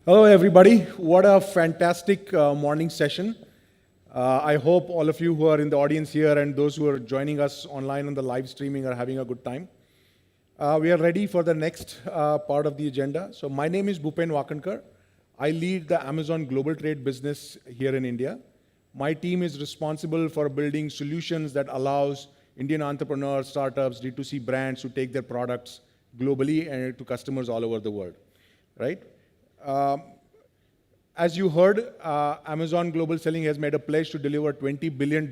Hello, everybody. What a fantastic morning session. I hope all of you who are in the audience here and those who are joining us online on the live streaming are having a good time. We are ready for the next part of the agenda. So my name is Bhupen Wakankar. I lead the Amazon Global Trade business here in India. My team is responsible for building solutions that allows Indian entrepreneurs, startups, D2C brands to take their products globally and to customers all over the world, right? As you heard, Amazon Global Selling has made a pledge to deliver $20 billion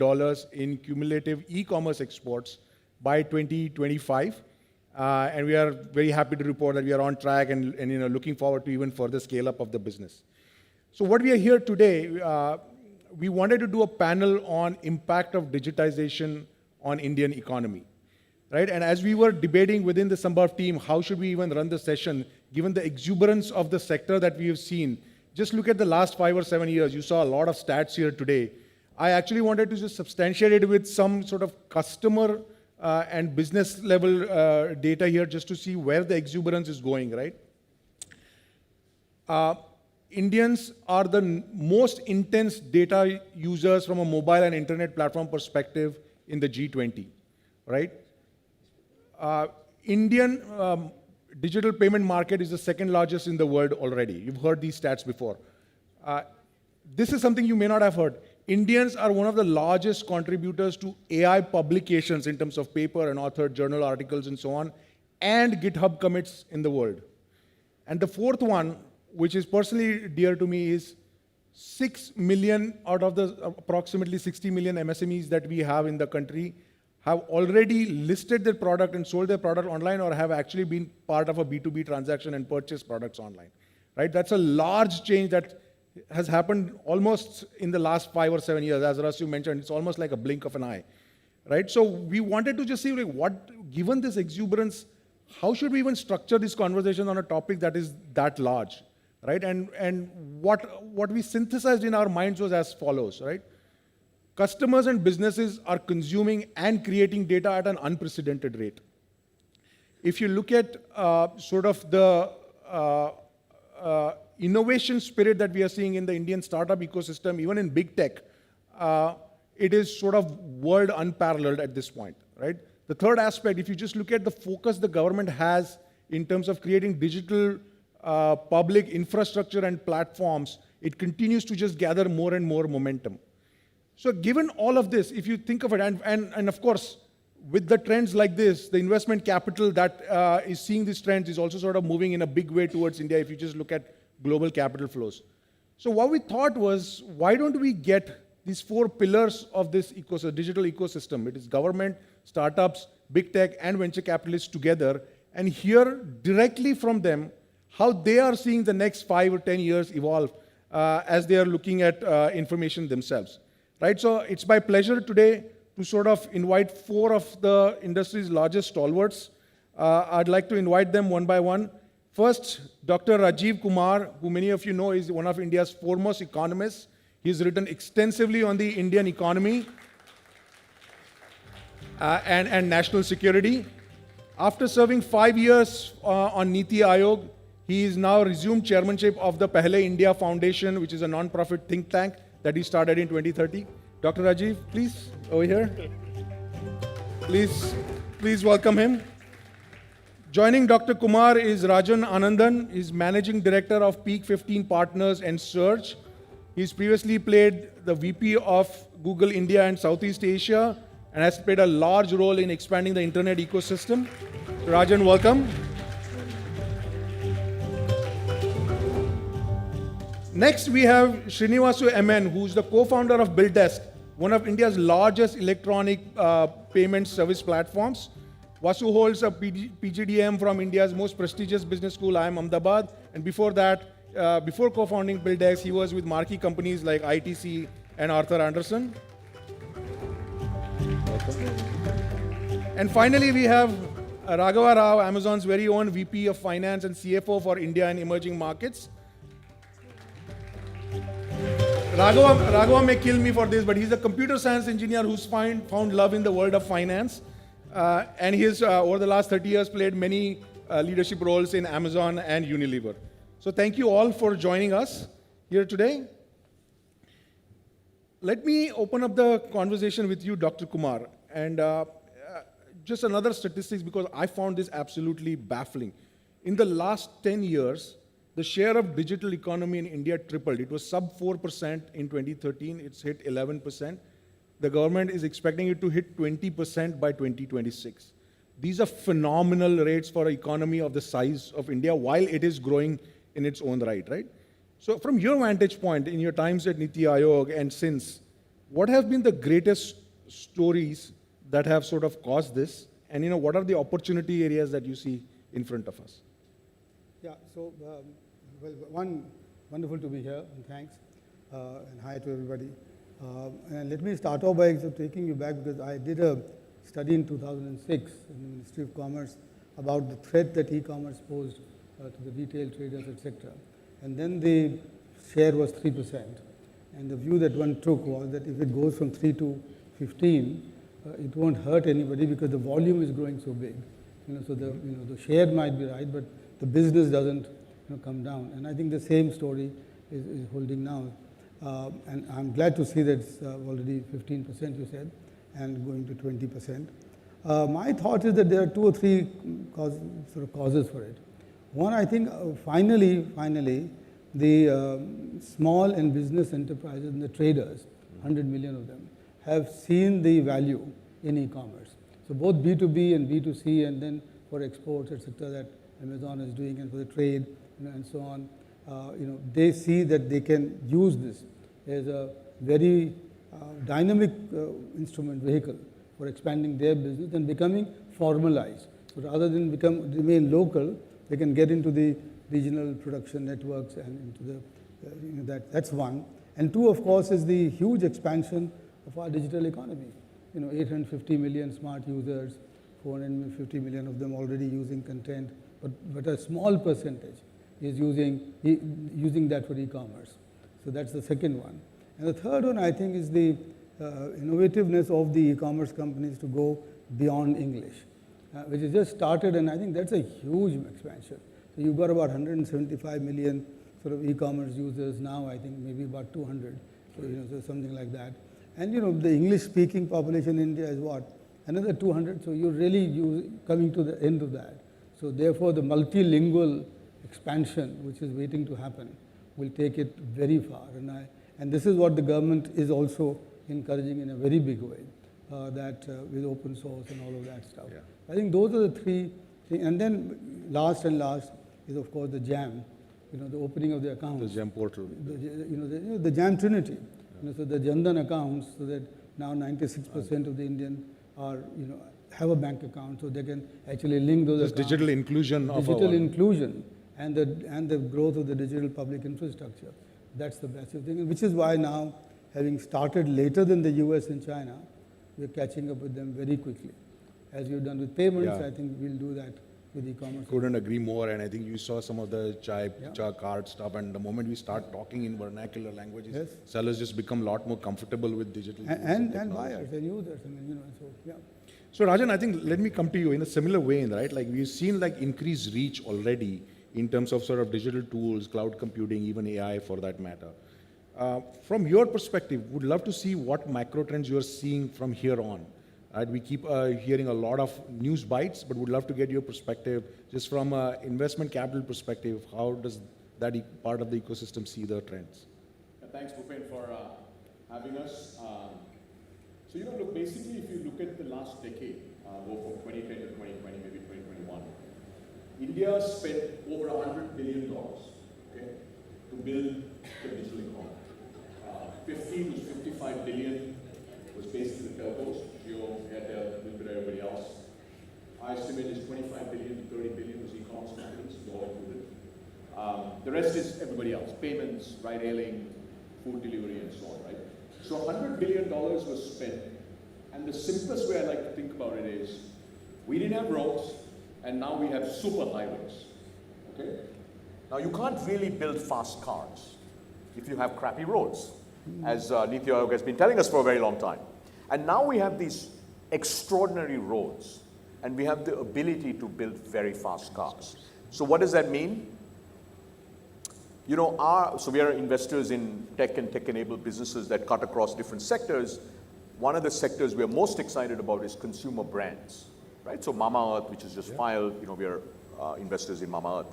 in cumulative e-commerce exports by 2025. And we are very happy to report that we are on track and looking forward to even further scale up of the business. So what we are here today, we wanted to do a panel on impact of digitization on Indian economy. Right? And as we were debating within the Smbhav team, how should we even run the session, given the exuberance of the sector that we have seen, just look at the last 5 or 7 years. You saw a lot of stats here today. I actually wanted to just substantiate it with some sort of customer and business level data here just to see where the exuberance is going, right? Indians are the most intense data users from a mobile and internet platform perspective in the G20, right? Indian digital payment market is the second largest in the world already. You've heard these stats before. This is something you may not have heard. Indians are one of the largest contributors to AI publications in terms of paper and authored journal articles and so on, and GitHub commits in the world. And the fourth one, which is personally dear to me, is 6 million out of the approximately 60 million MSMEs that we have in the country have already listed their product and sold their product online or have actually been part of a B2B transaction and purchased products online, right? That's a large change that has happened almost in the last 5 or 7 years. As Rasu mentioned, it's almost like a blink of an eye, right? So we wanted to just see, like, given this exuberance, how should we even structure this conversation on a topic that is that large, right? And what we synthesized in our minds was as follows, right? Customers and businesses are consuming and creating data at an unprecedented rate. If you look at sort of the innovation spirit that we are seeing in the Indian startup ecosystem, even in big tech, it is sort of world unparalleled at this point, right? The third aspect, if you just look at the focus the government has in terms of creating digital public infrastructure and platforms, it continues to just gather more and more momentum. So given all of this, if you think of it, and of course, with the trends like this, the investment capital that is seeing these trends is also sort of moving in a big way towards India if you just look at global capital flows. So what we thought was, why don't we get these 4 pillars of this digital ecosystem? It is government, startups, big tech, and venture capitalists together, and hear directly from them how they are seeing the next 5 or 10 years evolve as they are looking at information themselves. Right, so it's my pleasure today to sort of invite 4 of the industry's largest stalwarts. I'd like to invite them one by one. First, Dr. Rajiv Kumar, who many of you know is one of India's foremost economists. He's written extensively on the Indian economy and national security. After serving 5 years on Niti Aayog, he is now resumed chairmanship of the Pehle India Foundation, which is a non-profit think tank that he started in 2030. Dr. Rajiv, please, over here. Please welcome him. Joining Dr. Kumar is Rajan Anandan. He's Managing Director of Peak 15 Partners and Search. He's previously played the VP of Google India and Southeast Asia and has played a large role in expanding the internet ecosystem. So Rajan, welcome. Next, we have Srinivasu MN, who's the co-founder of BillDesk, one of India's largest electronic payment service platforms. Vasu holds a PGDM from India's most prestigious business school, IIM Ahmedabad. And before that, before co-founding BillDesk, he was with marquee companies like ITC and Arthur Andersen. Welcome. And finally, we have Raghava Rao, Amazon's very own VP of Finance and CFO for India and emerging markets. Raghava may kill me for this, but he's a computer science engineer who's found love in the world of finance. And he's, over the last 30 years, played many leadership roles in Amazon and Unilever. So thank you all for joining us here today. Let me open up the conversation with you, Dr. Kumar, and just another statistics because I found this absolutely baffling. In the last 10 years, the share of digital economy in India tripled. It was sub 4% in 2013, it's hit 11%. The government is expecting it to hit 20% by 2026. These are phenomenal rates for an economy of the size of India while it is growing in its own right? So from your vantage point, in your times at Niti Aayog and since, what have been the greatest stories that have sort of caused this? And what are the opportunity areas that you see in front of us? Yeah, so, wonderful to be here, and thanks, and hi to everybody. And let me start off by taking you back because I did a study in 2006 in the Ministry of Commerce about the threat that e-commerce posed to the retail traders, etc. And then the share was 3%. And the view that one took was that if it goes from 3 to 15, it won't hurt anybody because the volume is growing so big. So the share might be right, but the business doesn't come down. And I think the same story is holding now. And I'm glad to see that it's already 15%, you said, and going to 20%. My thought is that there are 2 or 3 causes for it. One, I think, finally, the small and business enterprises and the traders, 100 million of them, have seen the value in e-commerce. So both B2B and B2C, and then for exports, etc., that Amazon is doing, and for the trade, and so on, they see that they can use this as a very dynamic instrument vehicle for expanding their business and becoming formalized. So rather than remain local, they can get into the regional production networks and into the that's one. And 2, of course, is the huge expansion of our digital economy. 850 million smart users, 450 million of them already using content, but a small percentage is using that for e-commerce. So that's the second one. And the third one, I think, is the innovativeness of the e-commerce companies to go beyond English, which has just started, and I think that's a huge expansion. So you've got about 175 million sort of e-commerce users now, I think maybe about 200, so something like that. And the English-speaking population in India is what? Another 200, so you're really coming to the end of that. So therefore, the multilingual expansion, which is waiting to happen, will take it very far. And this is what the government is also encouraging in a very big way, that with open source and all of that stuff. Yeah. I think those are the 3 things. And then last is, of course, the JAM, the opening of the accounts. The JAM portal. The JAM Trinity. So the Jandan accounts, so that now 96% of the Indian have a bank account, so they can actually link those accounts. Digital inclusion Digital inclusion and the growth of the digital public infrastructure. That's the massive thing, which is why now, having started later than the US and China, we're catching up with them very quickly. As we've done with payments, I think we'll do that with e-commerce. Couldn't agree more, and I think you saw some of the chai card stuff, and the moment we start talking in vernacular languages, sellers just become a lot more comfortable with digital tools and buyers and users. So Rajan, I think let me come to you in a similar way, right? Like we've seen increased reach already in terms of sort of digital tools, cloud computing, even AI for that matter. From your perspective, would love to see what macro trends you're seeing from here on. Right? We keep hearing a lot of news bites, but would love to get your perspective, just from an investment capital perspective. How does that part of the ecosystem see the trends? Thanks, Bhupen, for having us. So look, basically, if you look at the last decade, go from 2010 to 2020, maybe 2021, India spent over $100 billion, to build the digital economy. 15 was 55 billion was basically the telcos, Jio, Airtel, a little bit of everybody else. I estimate is 25 billion to 30 billion was e-commerce companies, all included. The rest is everybody else, payments, ride-hailing, food delivery, and so on, right? So $100 billion was spent. And the simplest way I like to think about it is, we didn't have roads, and now we have super highways, okay? Now you can't really build fast cars if you have crappy roads, as Niti Aayog has been telling us for a very long time. And now we have these extraordinary roads, and we have the ability to build very fast cars. So what does that mean? so we are investors in tech and tech-enabled businesses that cut across different sectors. One of the sectors we are most excited about is consumer brands, right? So Mamaearth, which is just filed, we are investors in Mamaearth.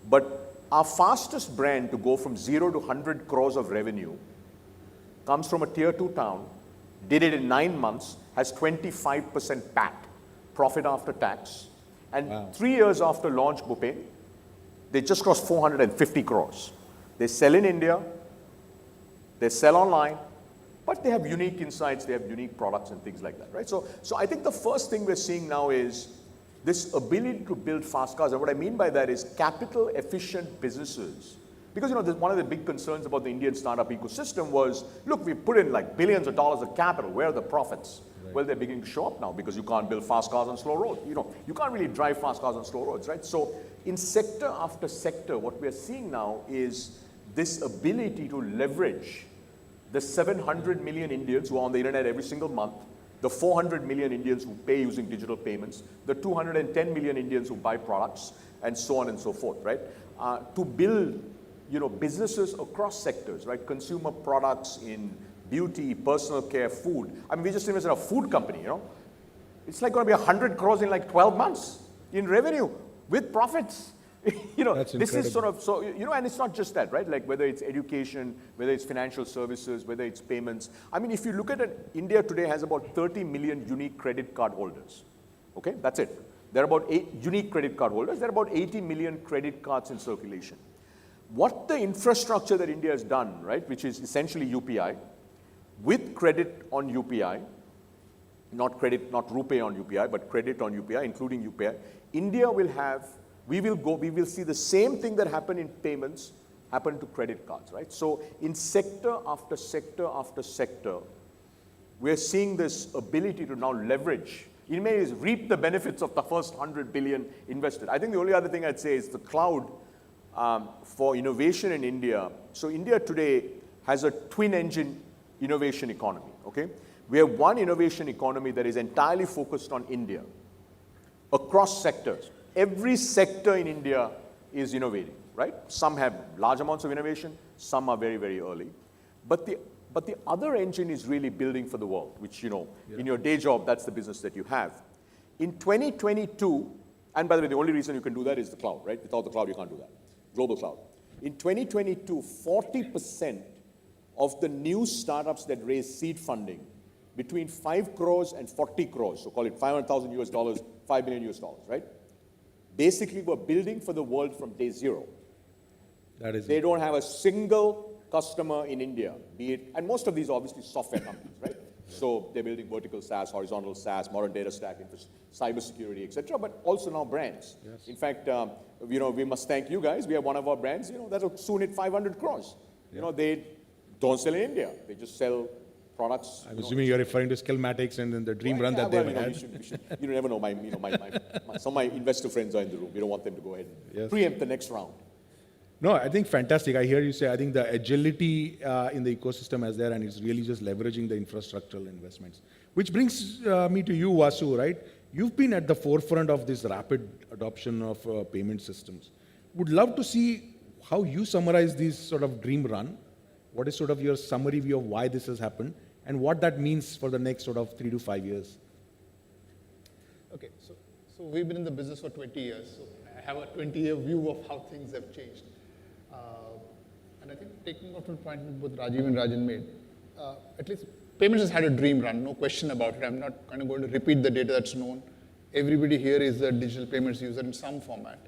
But our fastest brand to go from 0 to 100 crores of revenue comes from a tier 2 town, did it in 9 months, has 25% PAT, profit after tax. And 3 years after launch, Bhupen, they just crossed 450 crores. They sell in India, they sell online, but they have unique insights, they have unique products and things like that, right? So I think the first thing we're seeing now is this ability to build fast cars. And what I mean by that is capital efficient businesses. Because one of the big concerns about the Indian startup ecosystem was, look, we put in like billions of dollars of capital, where are the profits? Right. Well, they're beginning to show up now because you can't build fast cars on slow roads. You can't really drive fast cars on slow roads, right? So in sector after sector, what we're seeing now is this ability to leverage the 700 million Indians who are on the internet every single month, the 400 million Indians who pay using digital payments, the 210 million Indians who buy products, and so on and so forth, right? To build businesses across sectors, right? Consumer products in beauty, personal care, food. I mean, we just invested in a food company, It's like going to be 100 crores in like 12 months in revenue with profits. That's this is incredible. sort of, and it's not just that, right? Like whether it's education, whether it's financial services, whether it's payments. I mean, if you look at it, India today has about 30 million unique credit card holders. Okay, that's it. There are about 8 unique credit card holders. There are about 80 million credit cards in circulation. What the infrastructure that India has done, right, which is essentially UPI, with credit on UPI, not RuPay on UPI, but credit on UPI, including UPI, India will have, we will see the same thing that happened in payments happen to credit cards, right? So in sector after sector after sector, we're seeing this ability to now leverage, in many ways, reap the benefits of the first 100 billion invested. I think the only other thing I'd say is the cloud for innovation in India. So India today has a twin engine innovation economy, okay? We have one innovation economy that is entirely focused on India across sectors. Every sector in India is innovating, right? Some have large amounts of innovation, some are very, very early. But the other engine is really building for the world, which, in your day job, that's the business that you have. In 2022, and by the way, the only reason you can do that is the cloud, right? Without the cloud, you can't do that. Global cloud. In 2022, 40% of the new startups that raise seed funding between 5 crores and 40 crores, so call it 500,000 US dollars, 5 million US dollars, right? Basically, we're building for the world from day zero. They don't have a single customer in India, be it, and most of these are obviously software companies, right? So they're building vertical SaaS, horizontal SaaS, modern data stack, cybersecurity, etc., but also now brands. Yes. In fact, we must thank you guys. We have one of our brands, that'll soon hit 500 crores. Yeah. They don't sell in India. They just sell products. I'm assuming you're referring to Skillmatics and then the dream run that they've had. You never know. Some of my investor friends are in the room. We don't want them to go ahead and preempt the next round. No, I think fantastic. I hear you say, I think the agility in the ecosystem is there, and it's really just leveraging the infrastructural investments. Which brings me to you, Vasu, right? You've been at the forefront of this rapid adoption of payment systems. Would love to see how you summarize this sort of dream run. What is sort of your summary view of why this has happened, and what that means for the next sort of 3 to 5 years? Okay, so we've been in the business for 20 years, so I have a 20-year view of how things have changed. And I think taking off the point both Rajiv and Rajan made, at least payments has had a dream run, no question about it. I'm not kind of going to repeat the data that's known. Everybody here is a digital payments user in some format.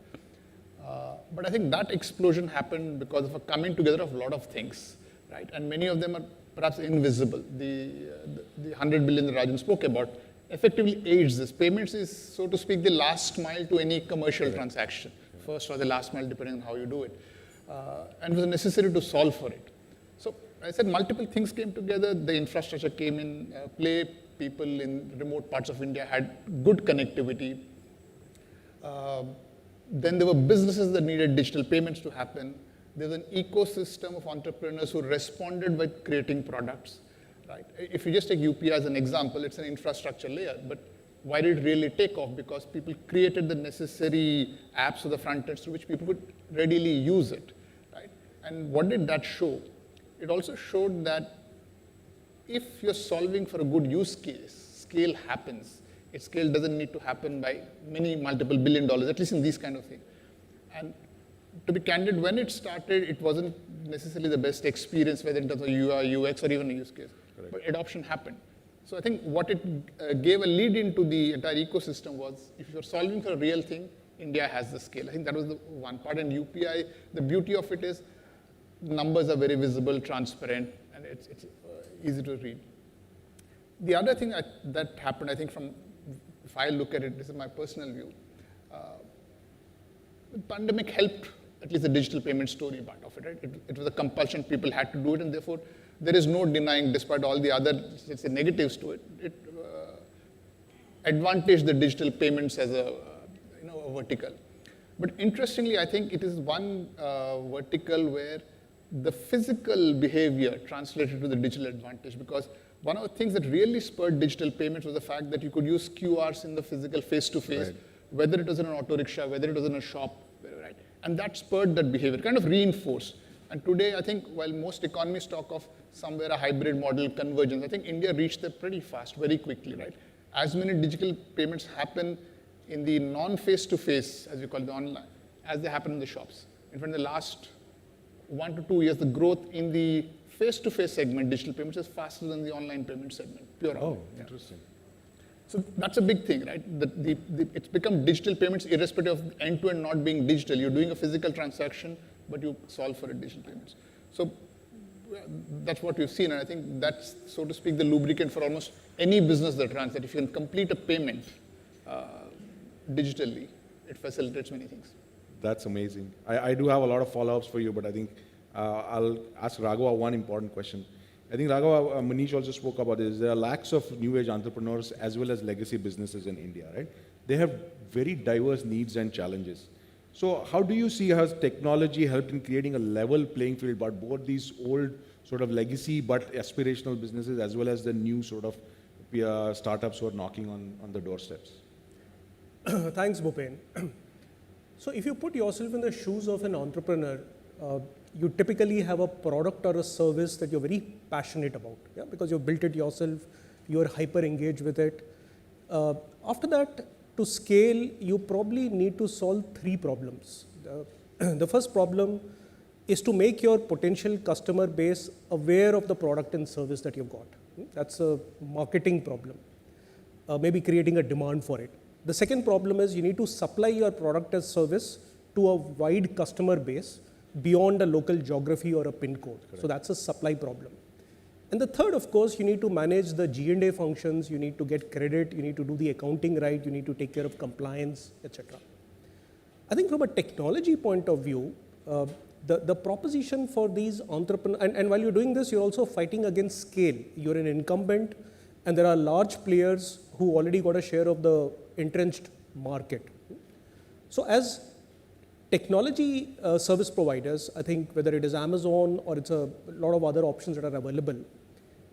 But I think that explosion happened because of a coming together of a lot of things, right? And many of them are perhaps invisible. The 100 billion that Rajan spoke about effectively aids this. Payments is, so to speak, the last mile to any commercial transaction. First or the last mile, depending on how you do it. And it was necessary to solve for it. So I said multiple things came together. The infrastructure came in play. People in remote parts of India had good connectivity. Then there were businesses that needed digital payments to happen. There's an ecosystem of entrepreneurs who responded by creating products. Right? If you just take UPI as an example, it's an infrastructure layer, but why did it really take off? Because people created the necessary apps or the front ends through which people could readily use it. Right? And what did that show? It also showed that if you're solving for a good use case, scale happens. Its scale doesn't need to happen by many multiple $billion, at least in these kind of things. And to be candid, when it started, it wasn't necessarily the best experience, whether in terms of UI, UX, or even a use case. Correct. But adoption happened. So I think what it gave a lead into the entire ecosystem was, if you're solving for a real thing, India has the scale. I think that was the one part. And UPI, the beauty of it is, numbers are very visible, transparent, and it's easy to read. The other thing that happened, I think, if I look at it, this is my personal view, the pandemic helped at least the digital payment story part of it, right? It was a compulsion, people had to do it, and therefore there is no denying, despite all the other, let's say, negatives to it, it advantaged the digital payments as a vertical. But interestingly, I think it is one vertical where the physical behavior translated to the digital advantage, because one of the things that really spurred digital payments was the fact that you could use QRs in the physical face-to-face, whether it was in an auto rickshaw, whether it was in a shop, right? And that spurred that behavior, kind of reinforced. And today, I think, while most economies talk of somewhere a hybrid model, convergence, I think India reached there pretty fast, very quickly, right? As many digital payments happen in the non-face-to-face, as we call it, the online, as they happen in the shops. In fact, in the last 1 to 2 years, the growth in the face-to-face segment, digital payments, is faster than the online payment segment, pure online. Interesting. So that's a big thing, right? It's become digital payments irrespective of end-to-end not being digital. You're doing a physical transaction, but you solve for a digital payments. So that's what we've seen, and I think that's, so to speak, the lubricant for almost any business that runs, that if you can complete a payment digitally, it facilitates many things. That's amazing. I do have a lot of follow-ups for you, but I think I'll ask Raghava one important question. I think Raghava, Manish also spoke about this. There are lacks of new age entrepreneurs as well as legacy businesses in India, right? They have very diverse needs and challenges. So how do you see how technology helped in creating a level playing field about both these old sort of legacy but aspirational businesses as well as the new sort of startups who are knocking on the doorsteps? Thanks, Bhupen. So if you put yourself in the shoes of an entrepreneur, you typically have a product or a service that you're very passionate about, yeah? Because you've built it yourself, you're hyper engaged with it. After that, to scale, you probably need to solve 3 problems. The first problem is to make your potential customer base aware of the product and service that you've got. That's a marketing problem, maybe creating a demand for it. The second problem is you need to supply your product as service to a wide customer base beyond a local geography or a pin code. Correct. So that's a supply problem. And the third, of course, you need to manage the G&A functions, you need to get credit, you need to do the accounting right, you need to take care of compliance, etc. I think from a technology point of view, the proposition for these entrepreneurs, and while you're doing this, you're also fighting against scale. You're an incumbent, and there are large players who already got a share of the entrenched market. So as technology service providers, I think whether it is Amazon or it's a lot of other options that are available,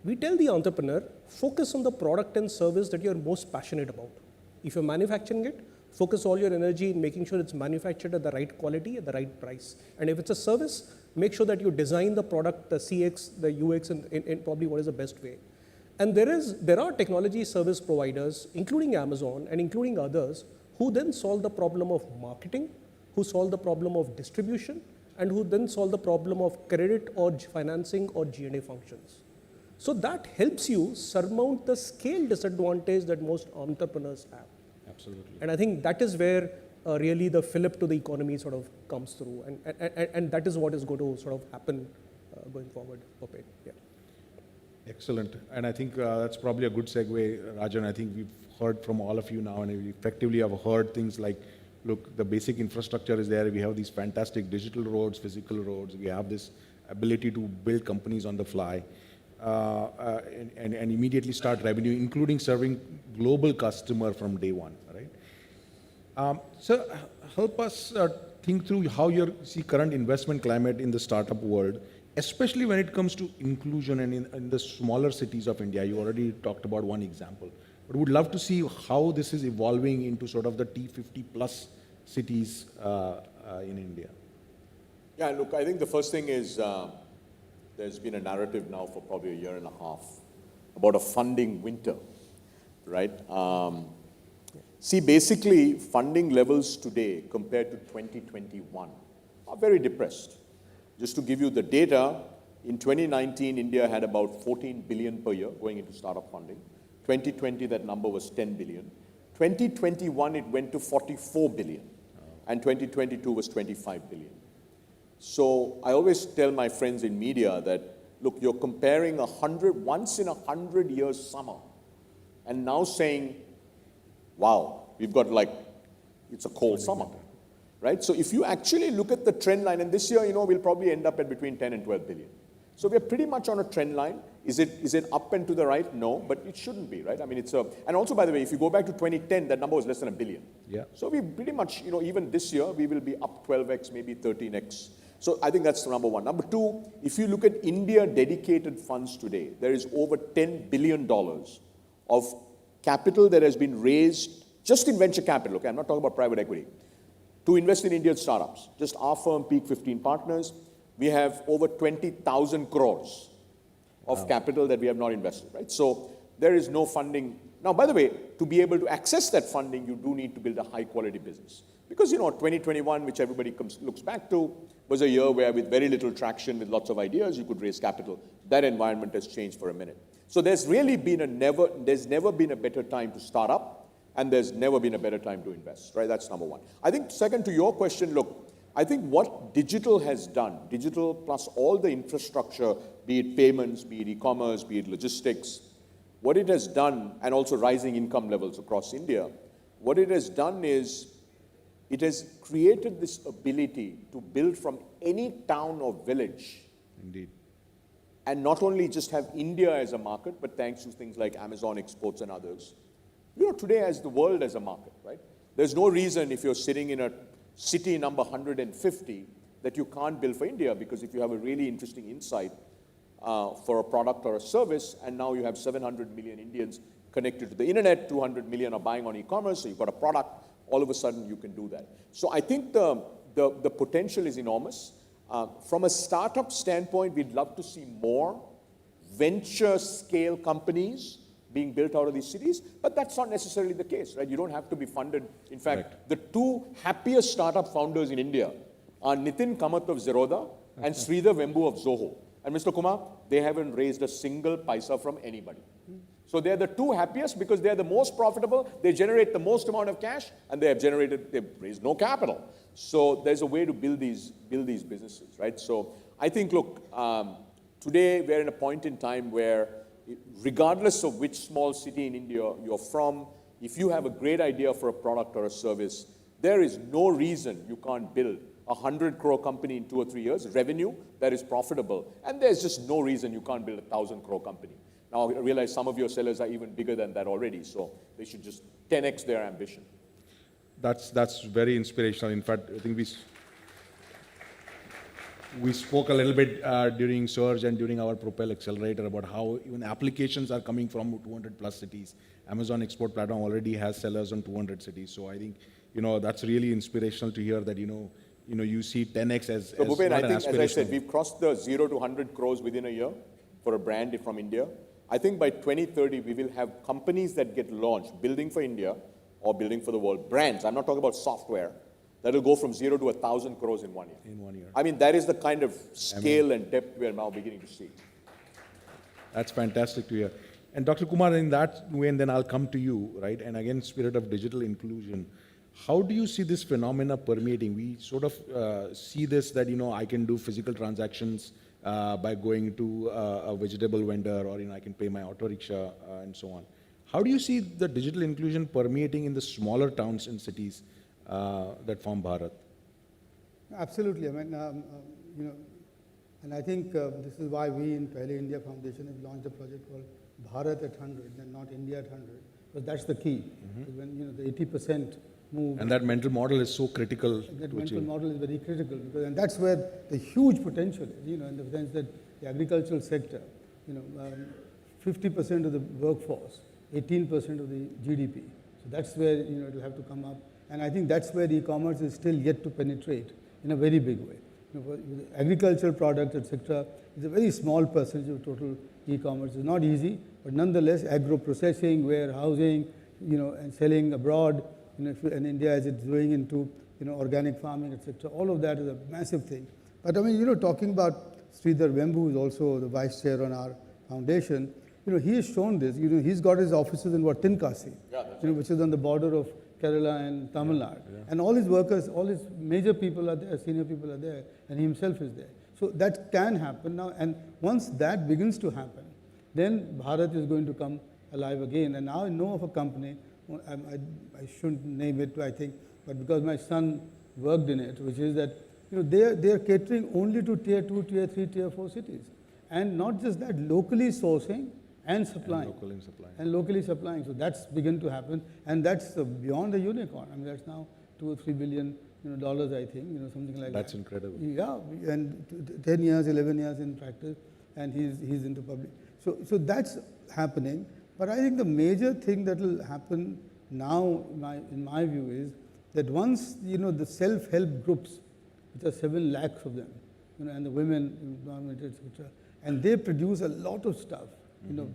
we tell the entrepreneur, focus on the product and service that you're most passionate about. If you're manufacturing it, focus all your energy in making sure it's manufactured at the right quality, at the right price. And if it's a service, make sure that you design the product, the CX, the UX, in probably what is the best way. And there are technology service providers, including Amazon and including others, who then solve the problem of marketing, who solve the problem of distribution, and who then solve the problem of credit or financing or G&A functions. So that helps you surmount the scale disadvantage that most entrepreneurs have. Absolutely. And I think that is where really the fillip to the economy sort of comes through. And that is what is going to sort of happen going forward. Yeah. Excellent. And I think that's probably a good segue, Rajan. I think we've heard from all of you now, and we effectively have heard things like, look, the basic infrastructure is there. We have these fantastic digital roads, physical roads. We have this ability to build companies on the fly and immediately start revenue, including serving global customer from day one, right? So help us think through how you see current investment climate in the startup world, especially when it comes to inclusion and in the smaller cities of India. You already talked about one example, but would love to see how this is evolving into sort of the T50 plus cities in India. Yeah, look, I think the first thing is there's been a narrative now for probably a year and a half about a funding winter, right? See, basically, funding levels today compared to 2021 are very depressed. Just to give you the data, in 2019, India had about 14 billion per year going into startup funding. 2020, that number was 10 billion. 2021, it went to 44 billion. And 2022 was 25 billion. So I always tell my friends in media that, look, you're comparing once in 100 years summer and now saying, wow, we've got like, it's a cold summer, right? So if you actually look at the trend line, and this year, we'll probably end up at between 10 and 12 billion. So we're pretty much on a trend line. Is it up and to the right? No, but it shouldn't be, right? I mean, and also, by the way, if you go back to 2010, that number was less than $1 billion. Yeah. So we pretty much, even this year, we will be up 12x, maybe 13x. So I think that's number one. Number two, if you look at India dedicated funds today, there is over $10 billion of capital that has been raised just in venture capital, okay? I'm not talking about private equity, to invest in Indian startups. Just our firm, Peak 15 Partners, we have over 20,000 crores of capital that we have not invested, right? So there is no funding. Now, by the way, to be able to access that funding, you do need to build a high quality business. Because, 2021, which everybody looks back to, was a year where with very little traction, with lots of ideas, you could raise capital. That environment has changed for a minute. So there's really been there's never been a better time to start up, and there's never been a better time to invest, right? That's number one. I think second to your question, look, I think what digital has done, digital plus all the infrastructure, be it payments, be it e-commerce, be it logistics, what it has done, and also rising income levels across India, what it has done is it has created this ability to build from any town or village. Indeed. And not only just have India as a market, but thanks to things like Amazon exports and others, today as the world as a market, right? There's no reason if you're sitting in a city number 150 that you can't build for India, because if you have a really interesting insight for a product or a service, and now you have 700 million Indians connected to the internet, 200 million are buying on e-commerce, so you've got a product, all of a sudden you can do that. So I think the potential is enormous. From a startup standpoint, we'd love to see more venture scale companies being built out of these cities, but that's not necessarily the case, right? You don't have to be funded. In fact, the two happiest startup founders in India are Nitin Kamath of Zerodha and Sridhar Vembu of Zoho. And Mr. Kumar, they haven't raised a single paisa from anybody. So they're the two happiest because they're the most profitable, they generate the most amount of cash, and they've raised no capital. So there's a way to build these businesses, right? So I think, look, today we're in a point in time where regardless of which small city in India you're from, if you have a great idea for a product or a service, there is no reason you can't build a 100 crore company in 2 or 3 years, revenue that is profitable. And there's just no reason you can't build a 1,000 crore company. Now, I realize some of your sellers are even bigger than that already, so they should just 10x their ambition. That's very inspirational. In fact, I think we spoke a little bit during Surge and during our Propel Accelerator about how even applications are coming from 200 plus cities. Amazon Export Platform already has sellers on 200 cities. So I think, that's really inspirational to hear that, you see 10x as so Bhupen, not I think, as I said, aspirational. we've crossed the 0 to 100 crores within a year for a brand from India. I think by 2030, we will have companies that get launched, building for India or building for the world. Brands, I'm not talking about software, that will go from 0 to 1,000 crores in 1 year. In 1 year. I mean, that is the kind of scale and depth we are now beginning to see. That's fantastic to hear. And Dr. Kumar, in that way, and then I'll come to you, right? And again, spirit of digital inclusion. How do you see this phenomena permeating? We sort of see this that, I can do physical transactions by going to a vegetable vendor, or, I can pay my auto rickshaw and so on. How do you see the digital inclusion permeating in the smaller towns and cities that form Bharat? Absolutely. I mean, and I think this is why we in Pehle India Foundation have launched a project called Bharat at 100 and not India at 100, because that's the key. When the 80% move. And that mental model is so critical. That mental model is very critical, and that's where the huge potential is. In the sense that the agricultural sector, 50% of the workforce, 18% of the GDP. So that's where it will have to come up, and I think that's where e-commerce is still yet to penetrate in a very big way. with agricultural products, etc. It's a very small percentage of total e-commerce. It's not easy, but nonetheless, agro-processing, warehousing, and selling abroad, in India as it's doing into, organic farming, etc. All of that is a massive thing. But I mean, talking about Sridhar Vembu, who is also the vice chair on our foundation, he has shown this. He's got his offices in Tinkasi, which is on the border of Kerala and Tamil Nadu. Yeah. And all his workers, all his major people are there, senior people are there, and he himself is there. So that can happen now. And once that begins to happen, then Bharat is going to come alive again. And now I know of a company, I shouldn't name it, I think, but because my son worked in it, which is that they are catering only to tier 2, tier 3, tier 4 cities. And not just that, locally sourcing and supplying. And locally supplying. So that's begun to happen. And that's beyond a unicorn. I mean, that's now $2 or $3 billion dollars, I think, something like that. That's incredible. Yeah, and 10 years, 11 years in practice, and he's into public. So that's happening. But I think the major thing that will happen now, in my view, is that once, the self-help groups, which are 7 lakhs of them, and the women, etc., and they produce a lot of stuff,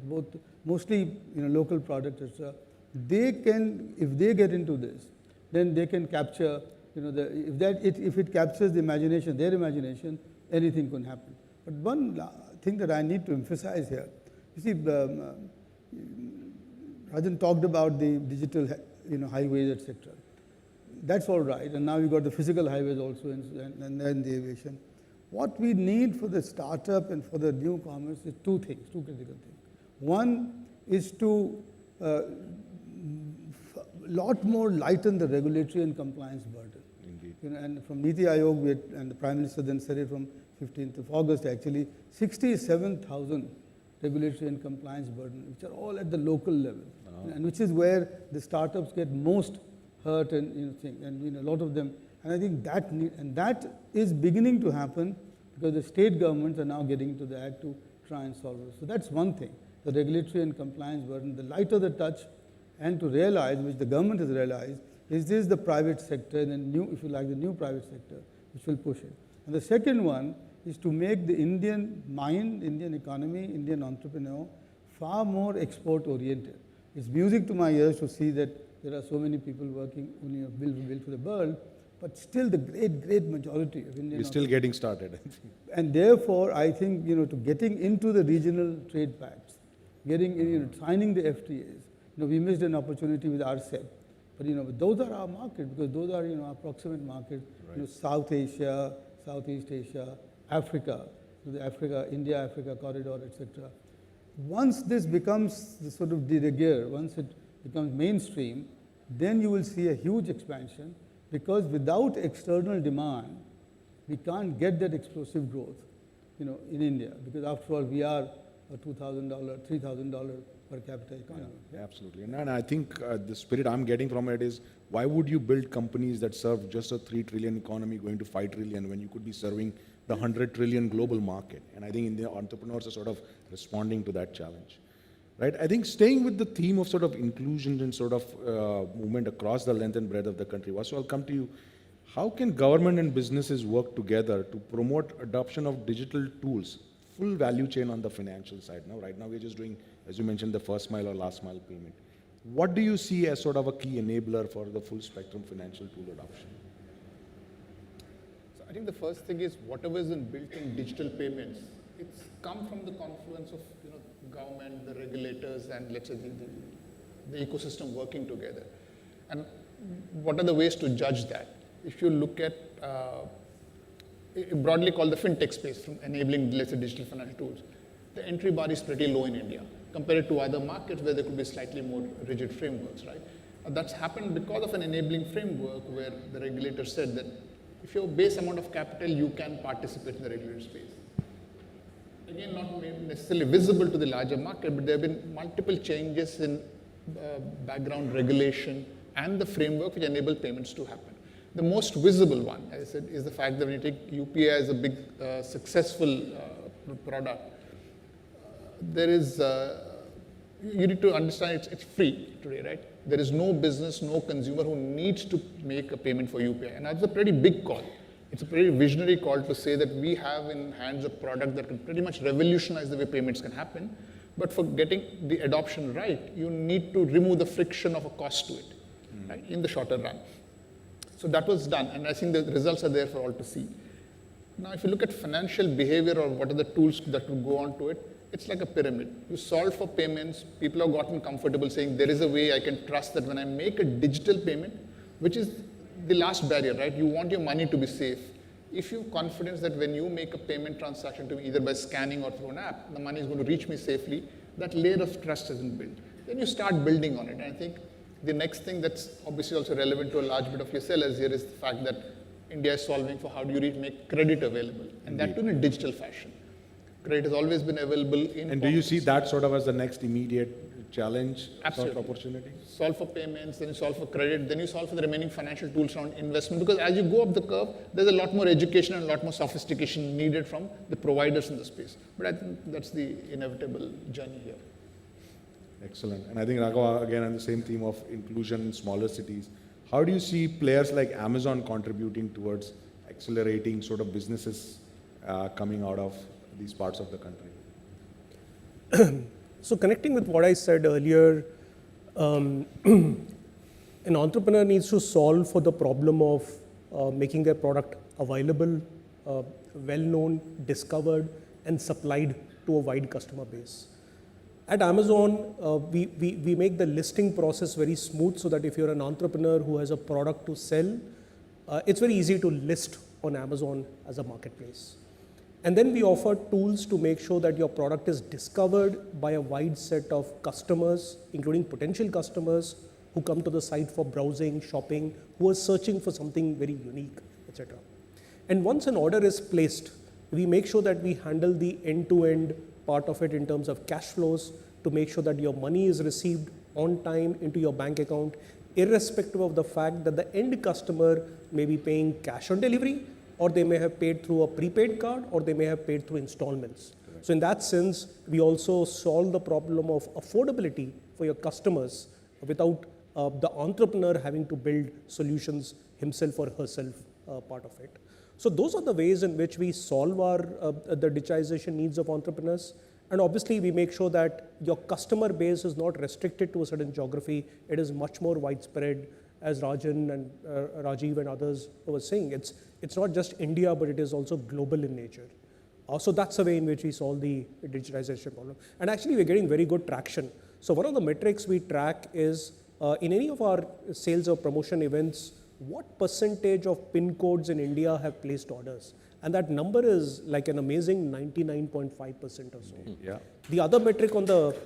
both mostly, local products, etc. They can, if they get into this, then they can capture, if it captures the imagination, their imagination, anything can happen. But one thing that I need to emphasize here, you see, Rajan talked about the digital, highways, etc. That's all right, and now you've got the physical highways also, and then the aviation. What we need for the startup and for the new commerce is 2 things, 2 critical things. One is to lot more lighten the regulatory and compliance burden. Indeed. And from Niti Aayog, and the Prime Minister then said it from 15th of August, actually, 67,000 regulatory and compliance burden, which are all at the local level, and which is where the startups get most hurt and a lot of them. And I think that is beginning to happen because the state governments are now getting into the act to try and solve it. So that's one thing, the regulatory and compliance burden, the lighter the touch, and to realize, which the government has realized, is this the private sector, and the new private sector, which will push it. And the second one is to make the Indian mind, Indian economy, Indian entrepreneur far more export-oriented. It's music to my ears to see that there are so many people working only build for the world, but still the great majority of Indian. We're still getting started. And therefore, I think, to getting into the regional trade pacts, signing the FTAs. We missed an opportunity with RCEP, but those are our markets, because those are, our proximate markets, right. South Asia, Southeast Asia, Africa, the India-Africa corridor, etc. Once this becomes the sort of de rigueur, once it becomes mainstream, then you will see a huge expansion, because without external demand, we can't get that explosive growth, in India, because after all, we are a $2,000, $3,000 per capita economy. Yeah, absolutely. And I think the spirit I'm getting from it is, why would you build companies that serve just a 3 trillion economy going to 5 trillion when you could be serving the 100 trillion global market? And I think Indian entrepreneurs are sort of responding to that challenge. Right? I think staying with the theme of sort of inclusion and sort of movement across the length and breadth of the country, Vasu, I'll come to you. How can government and businesses work together to promote adoption of digital tools, full value chain on the financial side? Now, right now we're just doing, as you mentioned, the first mile or last mile payment. What do you see as sort of a key enabler for the full spectrum financial tool adoption? So I think the first thing is whatever is built in digital payments, it's come from the confluence of government, the regulators, and let's say the ecosystem working together. And what are the ways to judge that? If you look at broadly called the Fintech space, from enabling, let's say, digital financial tools, the entry bar is pretty low in India compared to other markets where there could be slightly more rigid frameworks, right? That's happened because of an enabling framework where the regulator said that if you have base amount of capital, you can participate in the regulated space. Again, not necessarily visible to the larger market, but there have been multiple changes in background regulation and the framework which enable payments to happen. The most visible one, as I said, is the fact that when you take UPI as a big successful product, there is, you need to understand it's free today, right? There is no business, no consumer who needs to make a payment for UPI. And that's a pretty big call. it's a pretty visionary call to say that we have in hands a product that can pretty much revolutionize the way payments can happen. But for getting the adoption right, you need to remove the friction of a cost to it, right, in the shorter run. So that was done, and I think the results are there for all to see. Now, if you look at financial behavior or what are the tools that would go on to it, it's like a pyramid. You solve for payments, people have gotten comfortable saying there is a way I can trust that when I make a digital payment, which is the last barrier, right? You want your money to be safe. If you have confidence that when you make a payment transaction to me, either by scanning or through an app, the money is going to reach me safely, that layer of trust has been built. Then you start building on it. And I think the next thing that's obviously also relevant to a large bit of your sellers here is the fact that India is solving for how do you make credit available, and that too in a digital fashion. Credit has always been available in And do you see that sort of as the next immediate challenge, Absolutely. sort of opportunity? Solve for payments, then you solve for credit, then you solve for the remaining financial tools around investment. Because as you go up the curve, there's a lot more education and a lot more sophistication needed from the providers in the space. But I think that's the inevitable journey here. Excellent. And I think, Raghav, again, on the same theme of inclusion in smaller cities, how do you see players like Amazon contributing towards accelerating sort of businesses coming out of these parts of the country? So connecting with what I said earlier, an entrepreneur needs to solve for the problem of making their product available, well-known, discovered, and supplied to a wide customer base. At Amazon, we make the listing process very smooth so that if you're an entrepreneur who has a product to sell, it's very easy to list on Amazon as a marketplace. And then we offer tools to make sure that your product is discovered by a wide set of customers, including potential customers who come to the site for browsing, shopping, who are searching for something very unique, etc. And once an order is placed, we make sure that we handle the end-to-end part of it in terms of cash flows to make sure that your money is received on time into your bank account, irrespective of the fact that the end customer may be paying cash on delivery, or they may have paid through a prepaid card, or they may have paid through installments. Correct. So in that sense, we also solve the problem of affordability for your customers without the entrepreneur having to build solutions himself or herself part of it. So those are the ways in which we solve the digitization needs of entrepreneurs. And obviously, we make sure that your customer base is not restricted to a certain geography. It is much more widespread, as Rajan and Rajiv and others were saying. It's not just India, but it is also global in nature. So that's the way in which we solve the digitization problem. And actually, we're getting very good traction. So one of the metrics we track is, in any of our sales or promotion events, what percentage of PIN codes in India have placed orders? And that number is like an amazing 99.5% or so. Yeah. The other metric on the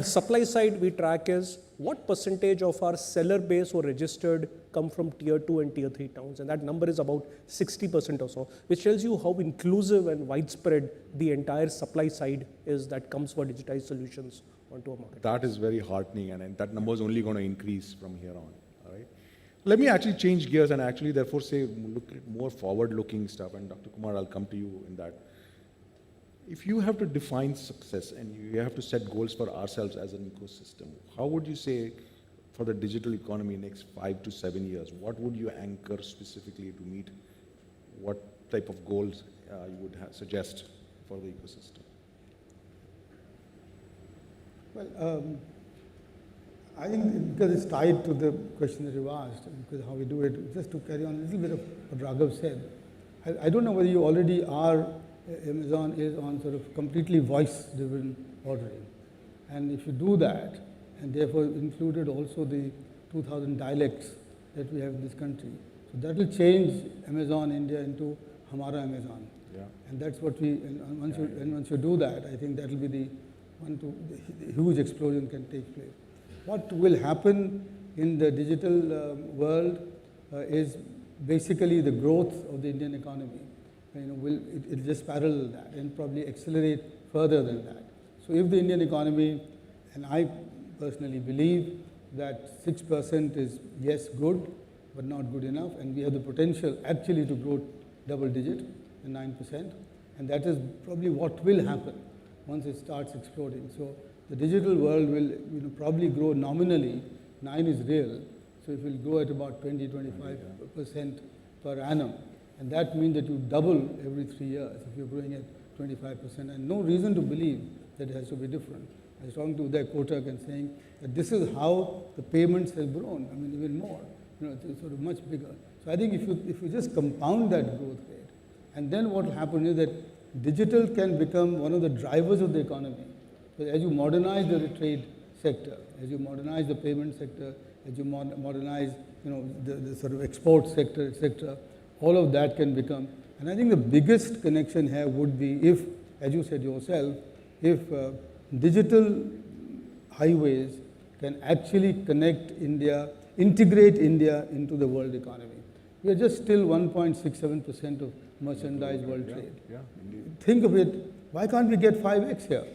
supply side we track is what percentage of our seller base who are registered come from tier 2 and tier 3 towns. And that number is about 60% or so, which tells you how inclusive and widespread the entire supply side is that comes for digitized solutions onto a market. That is very heartening, and that number is only going to increase from here on. All right. Let me actually change gears and actually therefore say look at more forward-looking stuff. And Dr. Kumar, I'll come to you in that. If you have to define success and you have to set goals for ourselves as an ecosystem, how would you say for the digital economy next 5 to 7 years, what would you anchor specifically to meet what type of goals you would suggest for the ecosystem? Well, I think because it's tied to the question that you asked, because how we do it, just to carry on a little bit of what Raghav said, I don't know whether you already are, Amazon is on sort of completely voice-driven ordering. And if you do that, and therefore included also the 2,000 dialects that we have in this country, so that will change Amazon India into Hamara Amazon. Yeah. And that's what we, and once you do that, I think that will be the huge explosion can take place. What will happen in the digital world is basically the growth of the Indian economy. It'll just parallel that and probably accelerate further than that. So if the Indian economy, and I personally believe that 6% is, yes, good, but not good enough, and we have the potential actually to grow double digit, 9%, and that is probably what will happen once it starts exploding. So the digital world will probably grow nominally, 9 is real, so it will grow at about 20-25% per annum. And that means that you double every 3 years if you're growing at 25%, and no reason to believe that it has to be different. I was talking to Uday Kotak and saying that this is how the payments have grown, I mean, even more, it's sort of much bigger. So I think if you just compound that growth rate, and then what will happen is that digital can become one of the drivers of the economy. Because as you modernize the trade sector, as you modernize the payment sector, as you modernize the sort of export sector, etc., all of that can become. And I think the biggest connection here would be if, as you said yourself, if digital highways can actually connect India, integrate India into the world economy. We are just still 1.67% of merchandise world trade. Yeah, Think of it, why can't we get 5x here?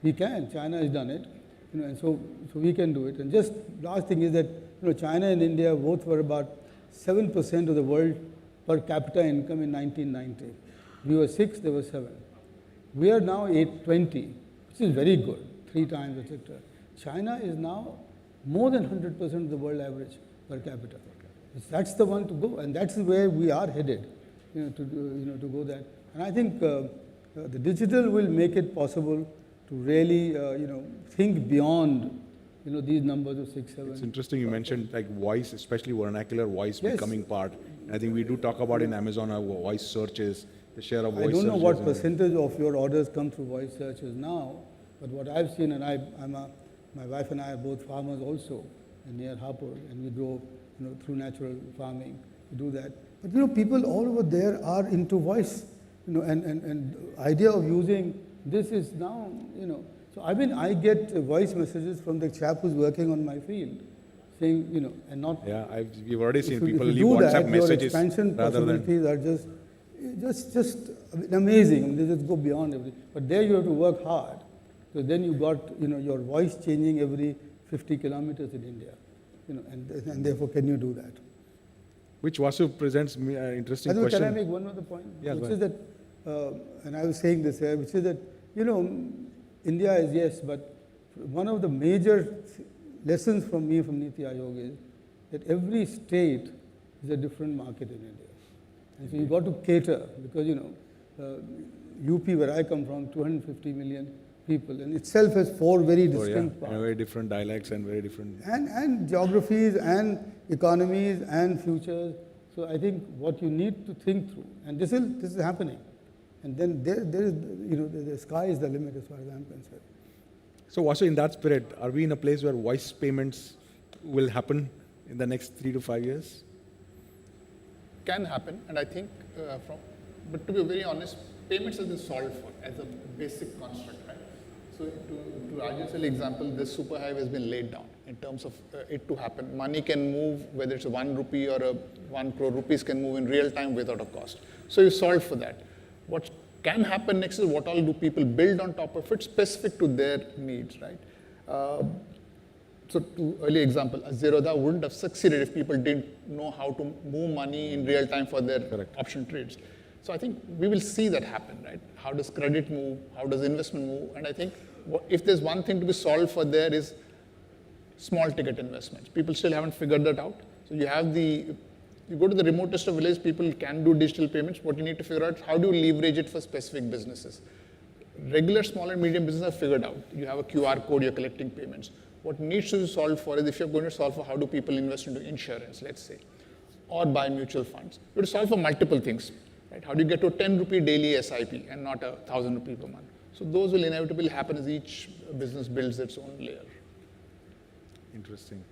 We can, China has done it, and so we can do it. And just last thing is that China and India both were about 7% of the world per capita income in 1990. We were 6, they were 7. We are now 820, which is very good, 3 times, etc. China is now more than 100% of the world average per capita. That's the one to go, and that's where we are headed, to go that. And I think the digital will make it possible to really, think beyond, these numbers of 6, 7. It's interesting you mentioned like voice, especially vernacular voice becoming part. I think we do talk about in Amazon how voice searches, the share of voice searches. I don't know what percentage of your orders come through voice searches now, but what I've seen, and my wife and I are both farmers also near Hapur, and we grow through natural farming, we do that. But people all over there are into voice, and idea of using this is now, So I get voice messages from the chap who's working on my field, saying, and not. Yeah, we've already seen people if leave you do WhatsApp that, messages your expansion rather than. possibilities are just amazing. They just go beyond everything. But there you have to work hard. So then you got your voice changing every 50 kilometers in India, and therefore can you do that? Which Vasu presents me an interesting By the way, question. can I make one other point? Yeah, which go is that, and I was saying this here, which is that India is yes, but one of the major lessons from me from Niti Aayog is that every state is a different market in India. And so you've got to cater because, UP where I come from, 250 million people, and itself has 4 very distinct parts. And very different dialects and very different. And geographies and economies and futures. So I think what you need to think through, and this is happening. And then there is, the sky is the limit as far as I'm concerned. So Vasu, in that spirit, are we in a place where voice payments will happen in the next 3 to 5 years? Can happen, and I think but to be very honest, payments have been solved for as a basic construct, right? So to Raju's example, this superhighway has been laid down in terms of it to happen. Money can move, whether it's a 1 rupee or a 1 crore rupees can move in real time without a cost. So you solve for that. What can happen next is what all do people build on top of it specific to their needs, right? So to early example, Zerodha wouldn't have succeeded if people didn't know how to move money in real time for their option trades. So I think we will see that happen, right? How does credit move? How does investment move? And I think if there's one thing to be solved for there is small ticket investments. People still haven't figured that out. So you go to the remotest of villages, people can do digital payments. What you need to figure out, how do you leverage it for specific businesses? Regular small and medium businesses have figured out. You have a QR code, you're collecting payments. What needs to be solved for is if you're going to solve for how do people invest into insurance, let's say, or buy mutual funds. You have to solve for multiple things. Right? How do you get to a 10 rupee daily SIP and not a 1,000 rupee per month? So those will inevitably happen as each business builds its own layer. Interesting.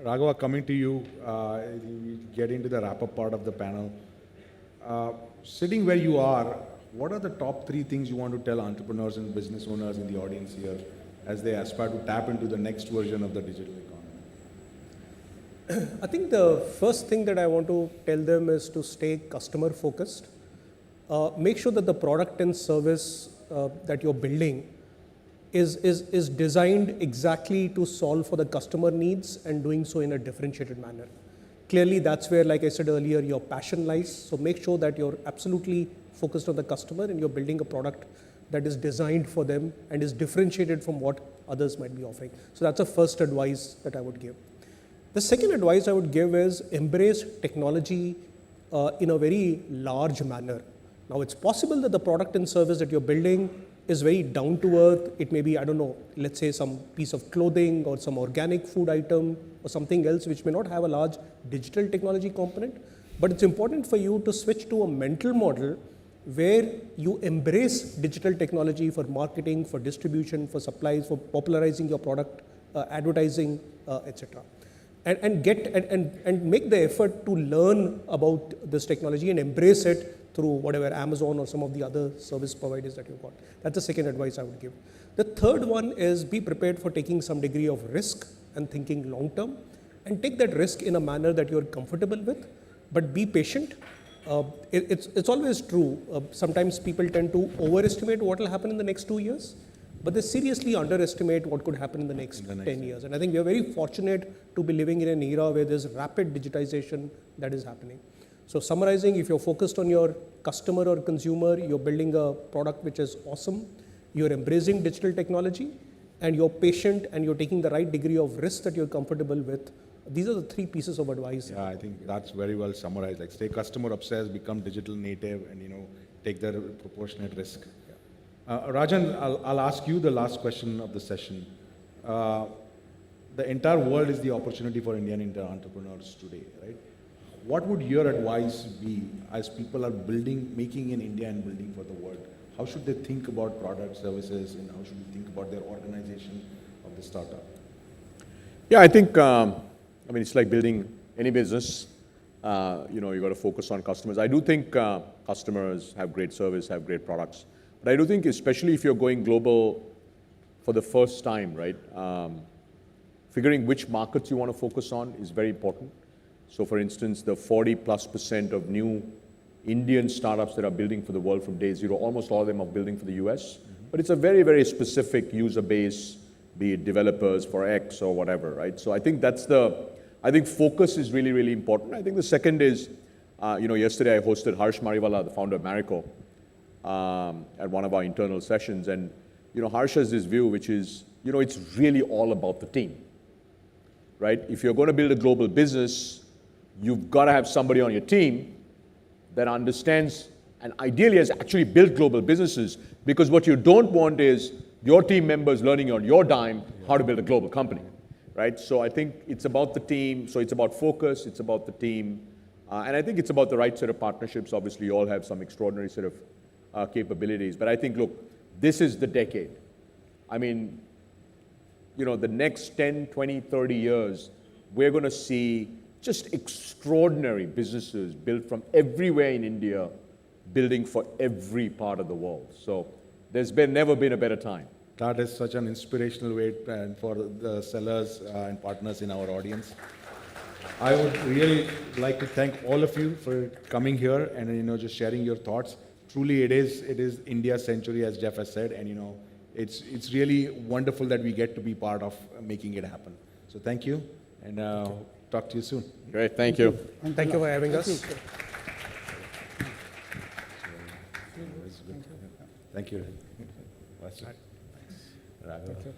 Raghava, coming to you, we get into the wrap-up part of the panel. Sitting where you are, what are the top 3 things you want to tell entrepreneurs and business owners in the audience here as they aspire to tap into the next version of the digital economy? I think the first thing that I want to tell them is to stay customer focused. Make sure that the product and service that you're building is designed exactly to solve for the customer needs and doing so in a differentiated manner. Clearly, that's where, like I said earlier, your passion lies. So make sure that you're absolutely focused on the customer and you're building a product that is designed for them and is differentiated from what others might be offering. So that's the first advice that I would give. The second advice I would give is embrace technology in a very large manner. Now, it's possible that the product and service that you're building is very down to earth. It may be, I don't know, let's say some piece of clothing or some organic food item or something else which may not have a large digital technology component. But it's important for you to switch to a mental model where you embrace digital technology for marketing, for distribution, for supplies, for popularizing your product, advertising, etc. And make the effort to learn about this technology and embrace it through whatever Amazon or some of the other service providers that you've got. That's the second advice I would give. The third one is be prepared for taking some degree of risk and thinking long term, and take that risk in a manner that you're comfortable with, but be patient. It's always true. Sometimes people tend to overestimate what will happen in the next 2 years, but they seriously underestimate what could happen in the next 10 years. And I think we are very fortunate to be living in an era where there's rapid digitization that is happening. So summarizing, if you're focused on your customer or consumer, you're building a product which is awesome, you're embracing digital technology, and you're patient and you're taking the right degree of risk that you're comfortable with. These are the 3 pieces of advice. Yeah, I think that's very well summarized. Like, stay customer obsessed, become digital native, and take the proportionate risk. Rajan, I'll ask you the last question of the session. The entire world is the opportunity for Indian entrepreneurs today, right? What would your advice be as people are making in India and building for the world? How should they think about product, services, and how should they think about their organization of the startup? Yeah, I think, it's like building any business. You got to focus on customers. I do think customers have great service, have great products. But I do think, especially if you're going global for the first time, right, figuring which markets you want to focus on is very important. So, for instance, the 40+% of new Indian startups that are building for the world from day zero, almost all of them are building for the US. But it's a very, very specific user base, be it developers for X or whatever, right? So I think focus is really, really important. I think the second is, yesterday I hosted Harsh Mariwala, the founder of Marico, at one of our internal sessions. And, Harsh has this view, which is, it's really all about the team, right? If you're going to build a global business, you've got to have somebody on your team that understands and ideally has actually built global businesses, because what you don't want is your team members learning on your dime how to build a global company, right? So I think it's about the team. So it's about focus, it's about the team, and I think it's about the right set of partnerships. Obviously, you all have some extraordinary set of capabilities, but I think, look, this is the decade. I mean, the next 10, 20, 30 years, we're going to see just extraordinary businesses built from everywhere in India, building for every part of the world. So there's never been a better time. That is such an inspirational way for the sellers and partners in our audience. I would really like to thank all of you for coming here and just sharing your thoughts. Truly, it is India's century, as Jeff has said, and it's really wonderful that we get to be part of making it happen. So thank you, and talk to you soon. Great, thank you. Thank you for having us. Thank you. Thank you.